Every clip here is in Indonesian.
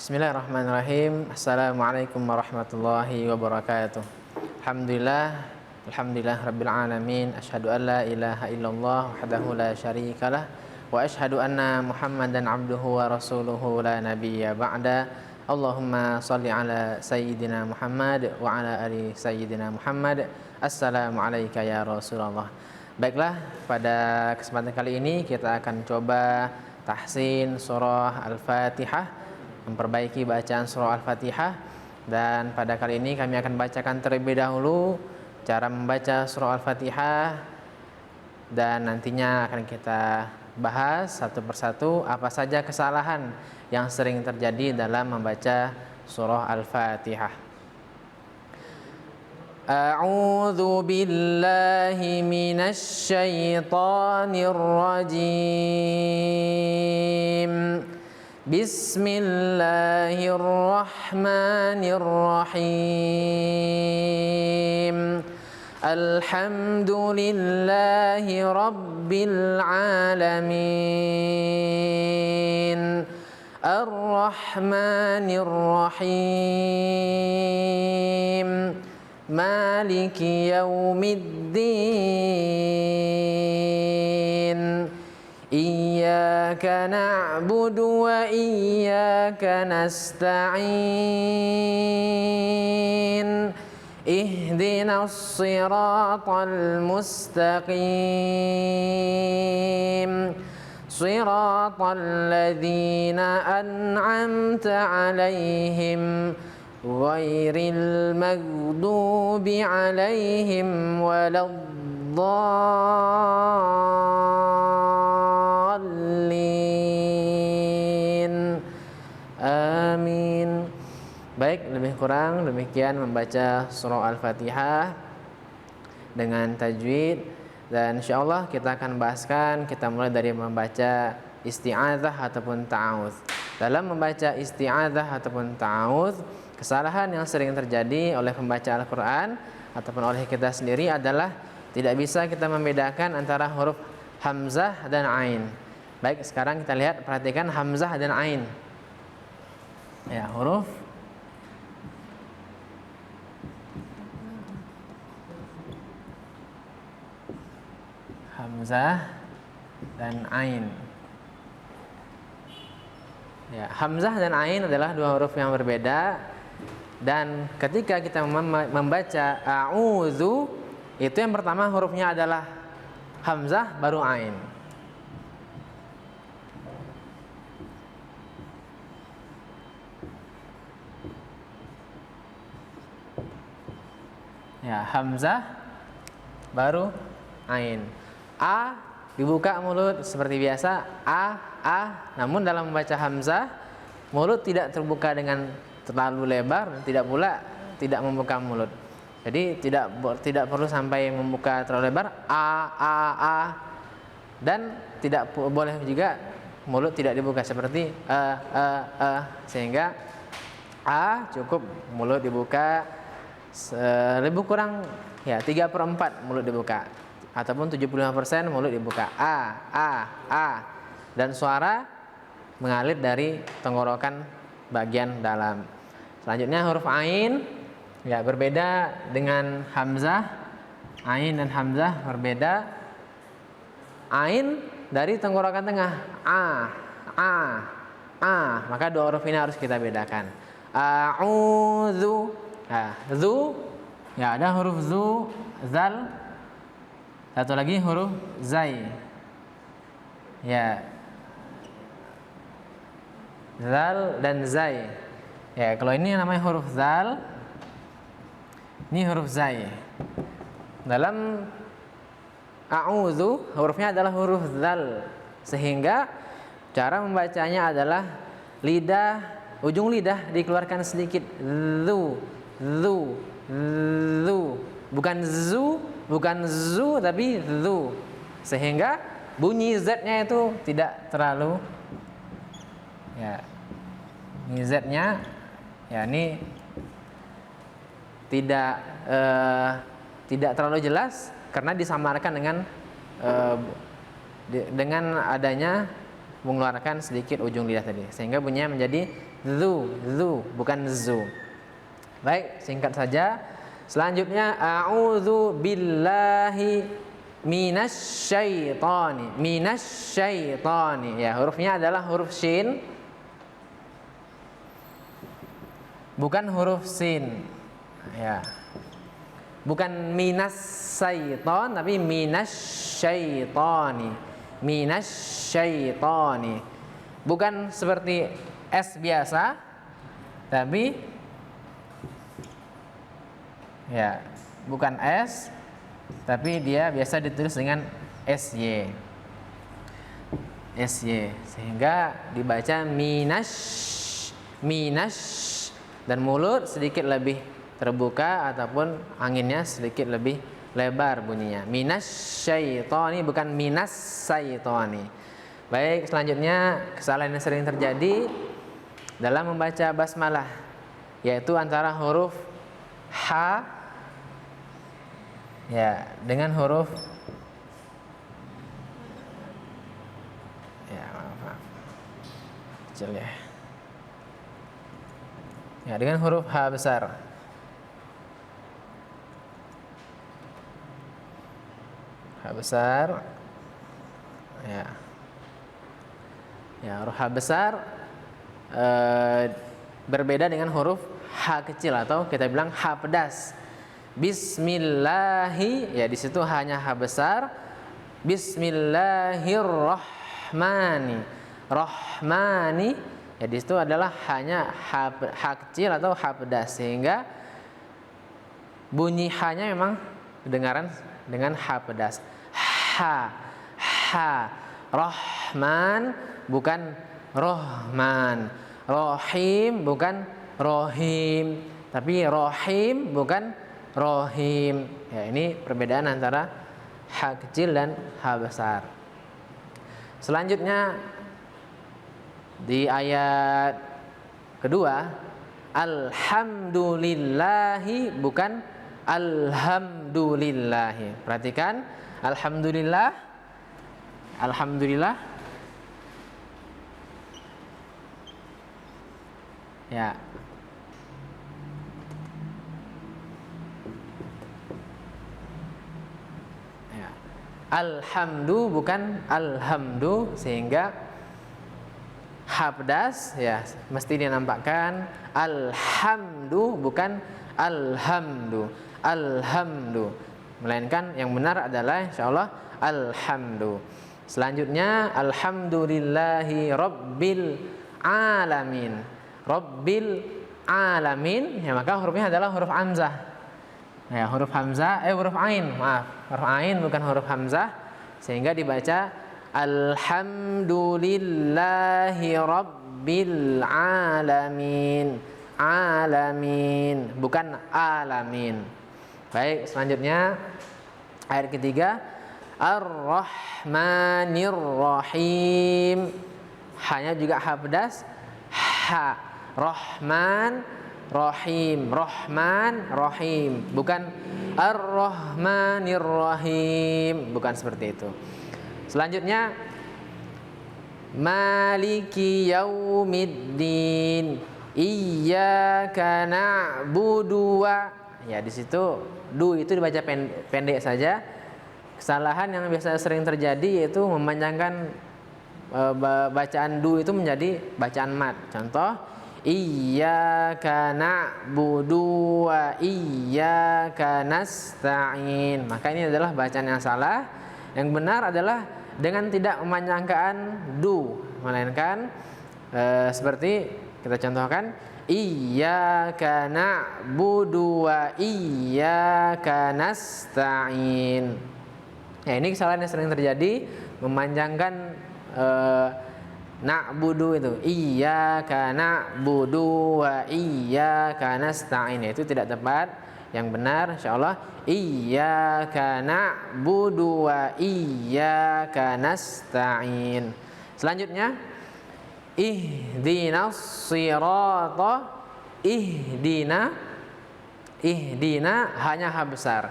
Bismillahirrahmanirrahim. Assalamualaikum warahmatullahi wabarakatuh. Alhamdulillah rabbil alamin. Asyhadu an la ilaha illallah wahdahu la syarikalah wa asyhadu anna Muhammadan abduhu wa rasuluhu la nabiyya ba'da. Allahumma shalli ala sayyidina Muhammad wa ala ali sayyidina Muhammad. Assalamu alayka ya Rasulullah. Baiklah, pada kesempatan kali ini kita akan coba tahsin surah Al-Fatihah, memperbaiki bacaan surah Al-Fatihah. Dan pada kali ini kami akan bacakan terlebih dahulu cara membaca surah Al-Fatihah, dan nantinya akan kita bahas satu persatu apa saja kesalahan yang sering terjadi dalam membaca surah Al-Fatihah. A'udzu billahi minasy syaithanir rajim. Bismillahirrahmanirrahim. Alhamdulillahi rabbil alamin. Ar-Rahmanir-Rahim. Maliki yaumiddin. Iyyaka na'budu wa iyyaka nasta'in. Ihdinas siratal mustaqim. Siratal ladzina an'amta 'alaihim ghairil maghdubi 'alaihim waladdallin. Amin. Baik, lebih kurang demikian membaca surah Al-Fatihah dengan tajwid. Dan insyaallah kita akan bahaskan, kita mulai dari membaca isti'adzah ataupun ta'awudz. Dalam membaca isti'adzah ataupun ta'awudz, kesalahan yang sering terjadi oleh pembaca Al-Quran ataupun oleh kita sendiri adalah tidak bisa kita membedakan antara huruf hamzah dan ain. Baik, sekarang kita lihat, perhatikan hamzah dan ain. Ya, huruf hamzah dan ain. Ya, hamzah dan ain adalah dua huruf yang berbeda, dan ketika kita membaca a'udzu, itu yang pertama hurufnya adalah hamzah baru ain. Ya, hamzah baru ain. A dibuka mulut seperti biasa, a. Namun dalam membaca hamzah, mulut tidak terbuka dengan terlalu lebar, tidak pula tidak membuka mulut. Jadi tidak perlu sampai membuka terlalu lebar, a. Dan tidak boleh juga mulut tidak dibuka seperti sehingga a cukup mulut dibuka lebih kurang ya 3/4 mulut dibuka, ataupun 75% mulut dibuka. A. Dan suara mengalir dari tenggorokan bagian dalam. Selanjutnya huruf ain, ya berbeda dengan hamzah. Ain dan hamzah berbeda. Ain dari tenggorokan tengah, a. Maka dua huruf ini harus kita bedakan. A'udzu. Nah, zu, ya ada huruf zu, zal. Satu lagi huruf zai. Ya, zal dan zai. Ya, kalau ini namanya huruf zal, ini huruf zai. Dalam a'udzu hurufnya adalah huruf zal, sehingga cara membacanya adalah ujung lidah dikeluarkan sedikit. Zu, bukan zu tapi zu, sehingga bunyi z-nya itu tidak terlalu, ya, bunyi z-nya ya ini tidak terlalu jelas karena disamarkan dengan adanya mengeluarkan sedikit ujung lidah tadi, sehingga bunyinya menjadi zu, bukan zu. Baik, singkat saja. Selanjutnya a'udzu billahi minasyaitani. Ya, hurufnya adalah huruf shin, bukan huruf sin. Ya. Bukan minas syaiton, tapi minasyaitani. Bukan seperti S biasa, tapi ya, bukan S, tapi dia biasa ditulis dengan SY. Sehingga dibaca minas, dan mulut sedikit lebih terbuka ataupun anginnya sedikit lebih lebar bunyinya. Minasyaitani, bukan minas syaitani. Baik, selanjutnya kesalahan yang sering terjadi dalam membaca basmalah, yaitu antara huruf H ya dengan huruf maaf kecil ya dengan huruf H besar. Huruf H besar berbeda dengan huruf H kecil atau kita bilang H pedas. Bismillahi, ya di situ hanya H besar. Rahmani, ya di situ adalah hanya H kecil atau H pedas, sehingga bunyi H-nya memang kedengaran dengan H pedas. Rahman, bukan Rohman. Rohim, bukan Rohim, tapi Rohim, bukan Rohim. Ya, ini perbedaan antara H kecil dan H besar. Selanjutnya di ayat kedua, alhamdulillahi, bukan alhamdulillahi. Perhatikan, alhamdulillah. Ya. Alhamdu, bukan alhamdu, sehingga H pedas ya mesti dinampakkan. Alhamdu, bukan alhamdu, melainkan yang benar adalah insyaallah alhamdu. Selanjutnya alhamdulillahi rabbil alamin. Rabbil alamin, ya maka hurufnya adalah huruf hamzah. Ya, huruf ain, huruf ain bukan huruf hamzah, sehingga dibaca alhamdulillahi rabbil alamin. Bukan alamin. Baik, selanjutnya ayat ketiga, ar-rahmanir rahim. Hanya juga H pedas. Rahman Rahim, bukan Ar-Rahmanir Rahim, bukan seperti itu. Selanjutnya Maliki Yaumiddin, Iyyaka na'budu wa. Ya, di situ du itu dibaca pendek saja. Kesalahan yang biasa sering terjadi yaitu memanjangkan bacaan du itu menjadi bacaan mat. Contoh, Iyyaka na'budu wa iyyaka nasta'in. Maka ini adalah bacaan yang salah. Yang benar adalah dengan tidak memanjangkan du, melainkan seperti kita contohkan, Iyyaka na'budu wa iyyaka nasta'in. Ya, ini kesalahan yang sering terjadi, memanjangkan na'budu itu, iyyaka na'budu wa iyyaka nasta'in, itu tidak tepat. Yang benar insyaallah iyyaka na'budu wa iyyaka nasta'in. Selanjutnya ihdinas sirata, ihdina hanya H besar.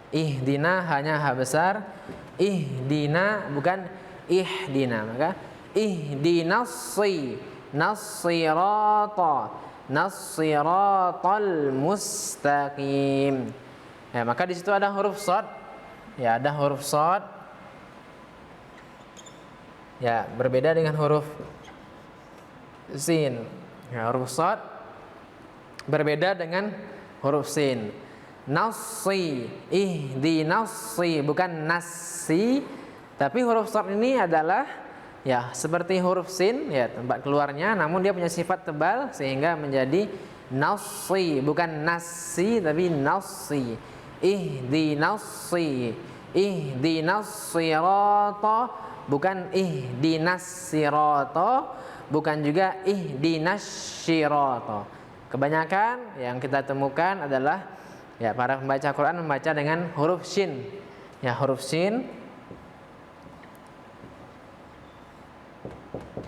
Ihdina hanya H besar. Ihdina bukan ihdina. Maka nassiratal mustaqim. Ya, maka di situ ada huruf shad. Ya, ada huruf shad. Ya, berbeda dengan huruf sin. Ya, huruf shad berbeda dengan huruf sin. Nassi, ihdinassi, bukan nasi, tapi huruf shad ini adalah ya seperti huruf sin, ya tempat keluarnya, namun dia punya sifat tebal sehingga menjadi nassi, bukan nasi tapi nassi. Ihdinassirata, bukan ihdinassirata, bukan juga ihdinasyirata. Kebanyakan yang kita temukan adalah ya para pembaca Quran membaca dengan huruf shin. Ya, huruf shin.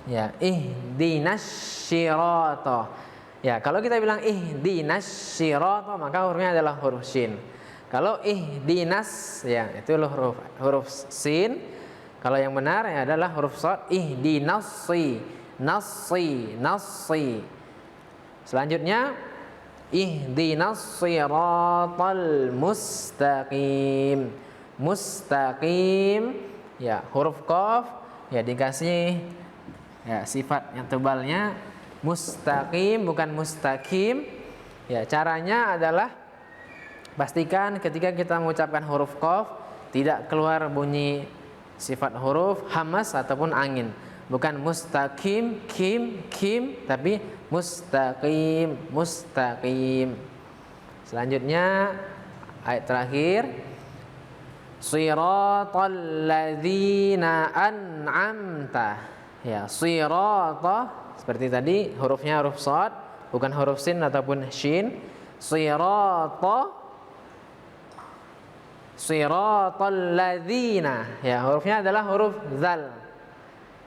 Ya, ihdinasyirata. Ya, kalau kita bilang ihdinasyirata maka hurufnya adalah huruf shin. Kalau ihdinas, ya itu huruf sin. Kalau yang benar ya adalah huruf shad, ihdinassi, nassi. Selanjutnya ihdinassiratal mustaqim. Mustaqim, ya huruf qaf ya dikasih ya sifat yang tebalnya mustaqim, bukan mustaqim. Ya, caranya adalah pastikan ketika kita mengucapkan huruf qaf tidak keluar bunyi sifat huruf hamas ataupun angin. Bukan mustaqim, kim, tapi mustaqim. Selanjutnya ayat terakhir, siratal ladzina an'amta. Ya, sirata seperti tadi hurufnya huruf shad, bukan huruf sin ataupun shin. Siratal ladzina, ya hurufnya adalah huruf zal.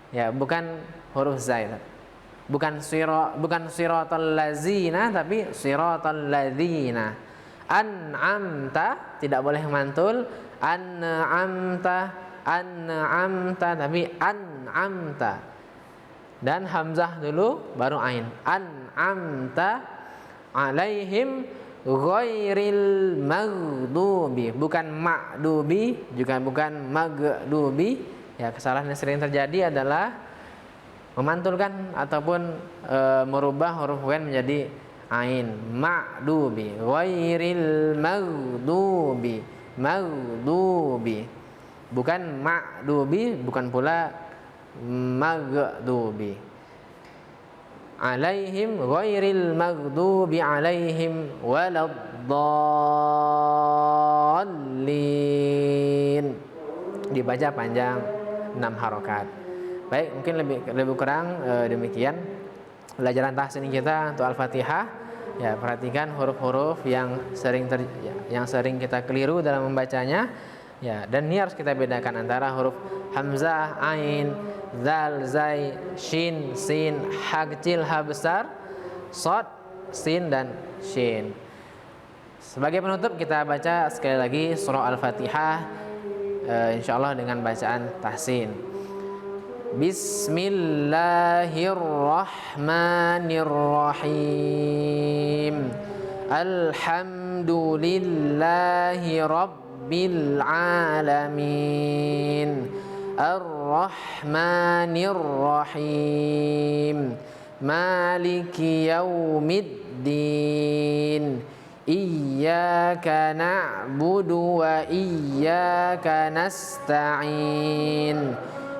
Ya, bukan huruf zai. Bukan siratal ladzina tapi siratal ladzina. An'amta tidak boleh mantul, an'amta tapi an'amta. Dan hamzah dulu baru ain. An'amta alaihim ghairil maghdubi, bukan ma'dubi, juga bukan magdubi. Ya, kesalahan yang sering terjadi adalah memantulkan ataupun merubah huruf ghain menjadi ain. Ma'dubi, ghairil maghdubi, bukan ma'dubi, bukan pula magdubi. Alaihim ghairil maghdubi alaihim waladdallin. Dibaca panjang 6 harokat. Baik, mungkin lebih kurang demikian pelajaran tahsin kita untuk Al-Fatihah. Ya, perhatikan huruf-huruf yang sering kita keliru dalam membacanya. Ya, dan ini harus kita bedakan antara huruf hamzah, ain, zal, zai, shin, sin, ha kecil, ha besar, shad, sin dan shin. Sebagai penutup kita baca sekali lagi surah Al-Fatihah insyaallah dengan bacaan tahsin. Bismillahirrahmanirrahim. Alhamdulillahi rabbil alamin. Ar-Rahmanir Rahim. Maliki yaumiddin. Iyyaka na'budu wa iyyaka nasta'in.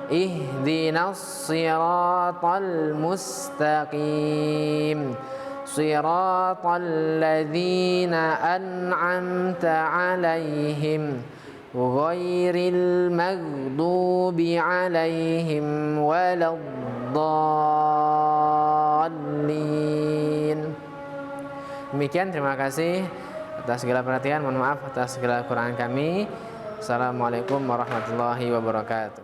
Ihdinas siratal mustaqim. Siratal ladzina an'amta 'alaihim ghairil maghdubi 'alaihim waladdallin. Demikian, terima kasih atas segala perhatian. Mohon maaf atas segala kekurangan kami. Assalamualaikum warahmatullahi wabarakatuh.